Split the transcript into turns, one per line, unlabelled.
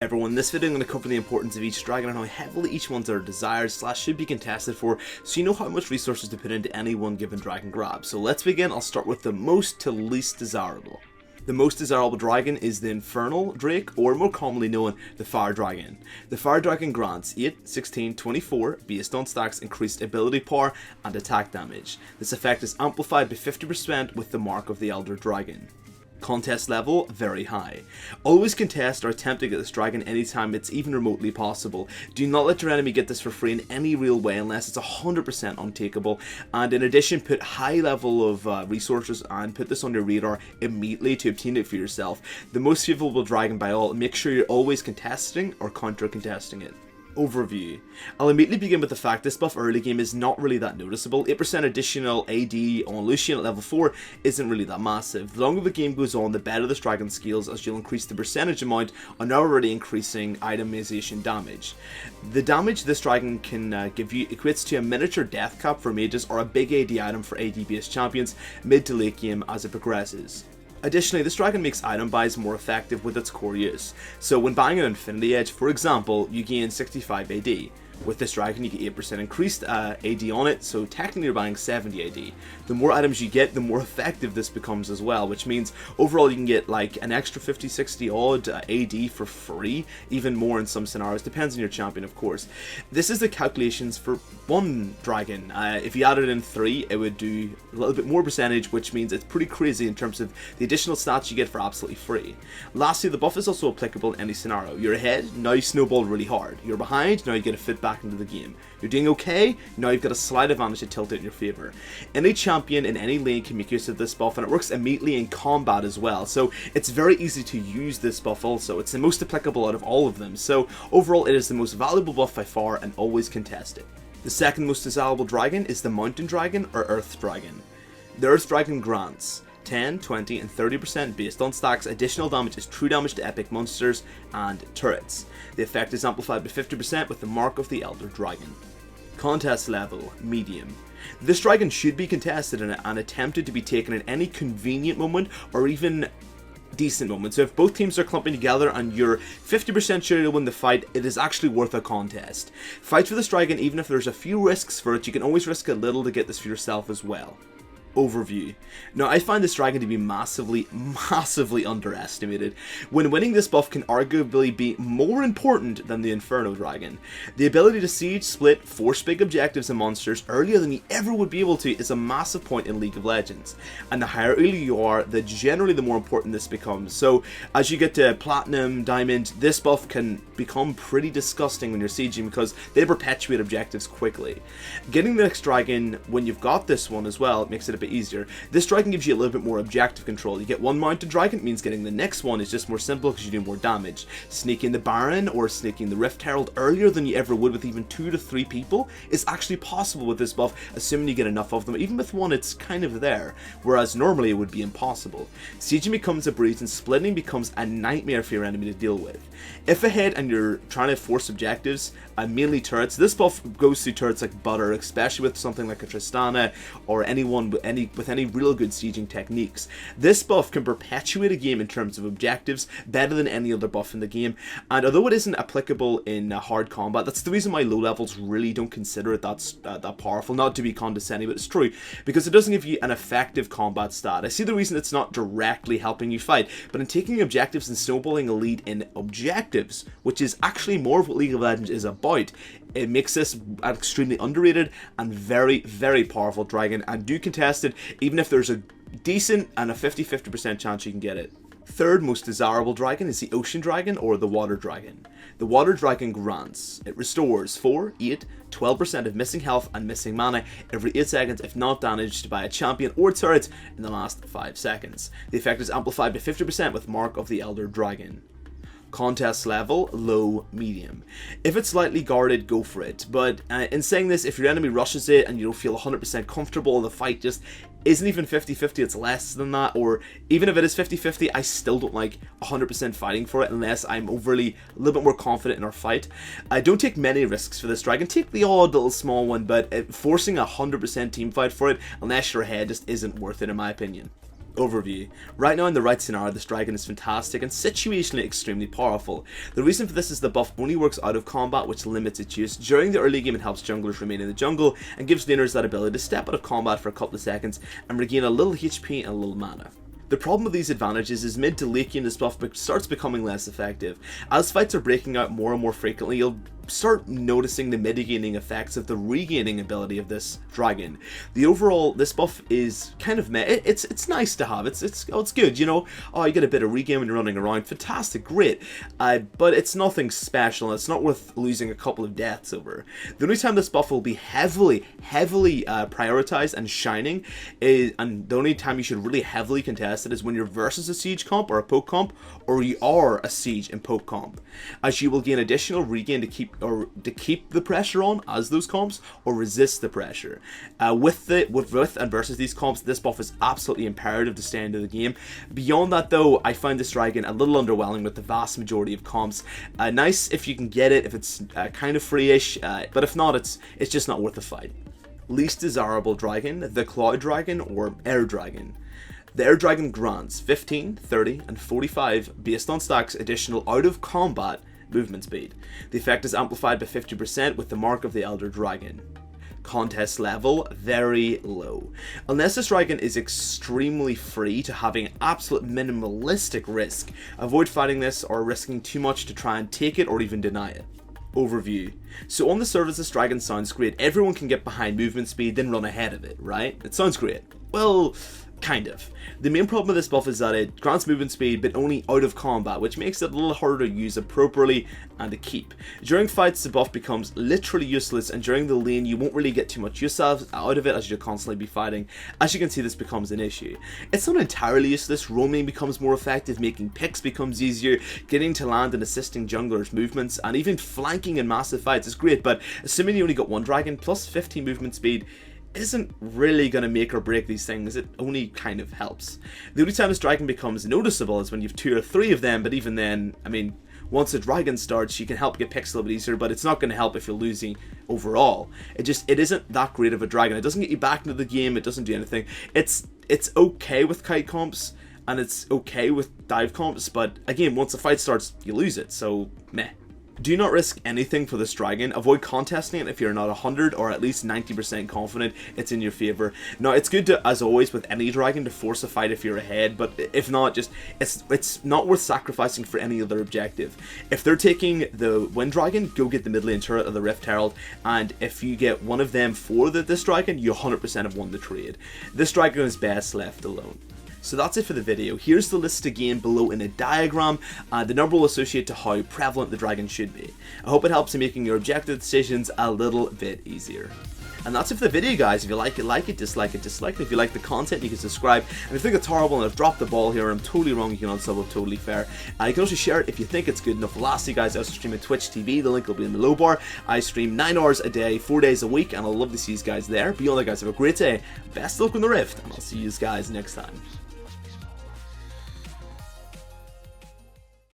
Everyone, in this video I'm going to cover the importance of each dragon and how heavily each one's are desired / should be contested for, so you know how much resources to put into any one given dragon grab. So let's begin. I'll start with the most to least desirable. The most desirable dragon is the Infernal Drake, or more commonly known, the Fire Dragon. The Fire Dragon grants 8, 16, 24, based on stacks, increased ability power and attack damage. This effect is amplified by 50% with the Mark of the Elder Dragon. Contest level, very high. Always contest or attempt to get this dragon anytime it's even remotely possible. Do not let your enemy get this for free in any real way unless it's 100% untakeable, and in addition put high level of resources and put this on your radar immediately to obtain it for yourself. The most favorable dragon by all, make sure you're always contesting or counter contesting it. Overview. I'll immediately begin with the fact this buff early game is not really that noticeable. 8% additional AD on Lucian at level 4 isn't really that massive. The longer the game goes on, the better this dragon scales, as you'll increase the percentage amount on already increasing itemization damage. The damage this dragon can give you equates to a miniature death cap for mages or a big AD item for AD based champions mid to late game as it progresses. Additionally, this dragon makes item buys more effective with its core use. So when buying an Infinity Edge, for example, you gain 65 AD. With this dragon you get 8% increased AD on it, so technically you're buying 70 AD. The more items you get, the more effective this becomes as well, which means overall you can get like an extra 50-60 odd AD for free, even more in some scenarios, depends on your champion of course. This is the calculations for one dragon. If you added in 3, it would do a little bit more percentage, which means it's pretty crazy in terms of the additional stats you get for absolutely free. Lastly, the buff is also applicable in any scenario. You're ahead, now you snowball really hard. You're behind, now you get a fit back into the game. You're doing okay, now you've got a slight advantage to tilt it in your favour. Any champion in any lane can make use of this buff, and it works immediately in combat as well, so it's very easy to use this buff also. It's the most applicable out of all of them, so overall it is the most valuable buff by far and always contest it. The second most desirable dragon is the Mountain Dragon or Earth Dragon. The Earth Dragon grants 10, 20 and 30% based on stacks. Additional damage is true damage to epic monsters and turrets. The effect is amplified by 50% with the Mark of the Elder Dragon. Contest level, medium. This dragon should be contested and attempted to be taken at any convenient moment or even decent moment. So if both teams are clumping together and you're 50% sure to win the fight, it is actually worth a contest. Fight for this dragon, even if there's a few risks for it, you can always risk a little to get this for yourself as well. Overview. Now, I find this dragon to be massively underestimated. When winning this buff can arguably be more important than the Inferno Dragon. The ability to siege, split, force big objectives and monsters earlier than you ever would be able to is a massive point in League of Legends. And the higher elo you are, generally the more important this becomes. So as you get to Platinum, Diamond, this buff can become pretty disgusting when you're sieging because they perpetuate objectives quickly. Getting the next dragon when you've got this one as well makes it a bit easier. This dragon gives you a little bit more objective control. You get one mounted dragon, it means getting the next one is just more simple because you do more damage. Sneaking the Baron or sneaking the Rift Herald earlier than you ever would with even 2 to 3 people is actually possible with this buff, assuming you get enough of them. Even with one, it's kind of there, whereas normally it would be impossible. Sieging becomes a breeze and splitting becomes a nightmare for your enemy to deal with. If ahead and you're trying to force objectives, mainly turrets, this buff goes through turrets like butter, especially with something like a Tristana or anyone with any real good sieging techniques. This buff can perpetuate a game in terms of objectives better than any other buff in the game, and although it isn't applicable in hard combat, that's the reason why low levels really don't consider it that powerful. Not to be condescending, but it's true, because it doesn't give you an effective combat stat. I see the reason it's not directly helping you fight, but in taking objectives and snowballing a lead in objectives, which is actually more of what League of Legends is about, it makes this an extremely underrated and very, very powerful dragon, and do contest it even if there's a decent and a 50-50% chance you can get it. Third most desirable dragon is the Ocean Dragon or the Water Dragon. The Water Dragon grants, it restores 4, 8, 12% of missing health and missing mana every 8 seconds if not damaged by a champion or turret in the last 5 seconds. The effect is amplified by 50% with Mark of the Elder Dragon. Contest level, low, medium. If it's slightly guarded, go for it. But in saying this, if your enemy rushes it and you don't feel 100% comfortable, the fight just isn't even 50-50, it's less than that, or even if it is 50-50, I still don't like 100% fighting for it unless I'm overly a little bit more confident in our fight. I don't take many risks for this dragon. Take the odd little small one, but forcing a 100% team fight for it, unless you're ahead, just isn't worth it in my opinion. Overview. Right now in the right scenario, this dragon is fantastic and situationally extremely powerful. The reason for this is the buff only works out of combat, which limits its use. During the early game, it helps junglers remain in the jungle and gives laners that ability to step out of combat for a couple of seconds and regain a little HP and a little mana. The problem with these advantages is mid to late game this buff starts becoming less effective. As fights are breaking out more and more frequently, you'll start noticing the mitigating effects of the regaining ability of this dragon. This buff is kind of meh. It's nice to have. It's good, you know. Oh, you get a bit of regain when you're running around. Fantastic, great. But it's nothing special. It's not worth losing a couple of deaths over. The only time this buff will be heavily prioritized and shining and the only time you should really heavily contest it is when you're versus a siege comp or a poke comp, or you are a siege and poke comp, as you will gain additional regain to keep the pressure on as those comps, or resist the pressure. With and versus these comps, this buff is absolutely imperative to stay into the game. Beyond that though, I find this dragon a little underwhelming with the vast majority of comps. Nice if you can get it, if it's kind of free-ish, but if not, it's just not worth the fight. Least desirable dragon, the Cloud Dragon or Air Dragon. The Air Dragon grants 15, 30, and 45 based on stacks additional out of combat movement speed. The effect is amplified by 50% with the mark of the Elder Dragon. Contest level, very low. Unless this dragon is extremely free to having absolute minimalistic risk, avoid fighting this or risking too much to try and take it or even deny it. Overview. So on the surface this dragon sounds great. Everyone can get behind movement speed then run ahead of it, right? It sounds great. Well, kind of. The main problem with this buff is that it grants movement speed but only out of combat, which makes it a little harder to use appropriately and to keep. During fights the buff becomes literally useless, and during the lane you won't really get too much use out of it as you'll constantly be fighting. As you can see, this becomes an issue. It's not entirely useless. Roaming becomes more effective, making picks becomes easier, getting to land and assisting junglers' movements, and even flanking in massive fights is great, but assuming you only got one dragon plus 15 movement speed isn't really going to make or break these things. It only kind of helps. The only time this dragon becomes noticeable is when you have 2 or 3 of them, but even then, I mean, once a dragon starts, you can help get picks a little bit easier, but it's not going to help if you're losing overall. It isn't that great of a dragon. It doesn't get you back into the game. It doesn't do anything. It's okay with kite comps, and it's okay with dive comps, but again, once the fight starts, you lose it, so meh. Do not risk anything for this dragon. Avoid contesting it if you're not 100 or at least 90% confident it's in your favor. Now, it's good to, as always with any dragon, to force a fight if you're ahead, but if not, just it's not worth sacrificing for any other objective. If they're taking the Wind Dragon, go get the mid lane turret or the Rift Herald, and if you get one of them for this dragon, you 100% have won the trade. This dragon is best left alone. So that's it for the video. Here's the list again below in a diagram, and the number will associate to how prevalent the dragon should be. I hope it helps in making your objective decisions a little bit easier. And that's it for the video, guys. If you like it, dislike it, dislike it. If you like the content, you can subscribe. And if you think it's horrible and I've dropped the ball here, I'm totally wrong, you can unsub it, totally fair. You can also share it if you think it's good enough. Lastly, guys, I also stream at Twitch TV. The link will be in the low bar. I stream 9 hours a day, 4 days a week, and I'll love to see you guys there. Beyond that, guys, have a great day. Best of luck on the Rift, and I'll see you guys next time.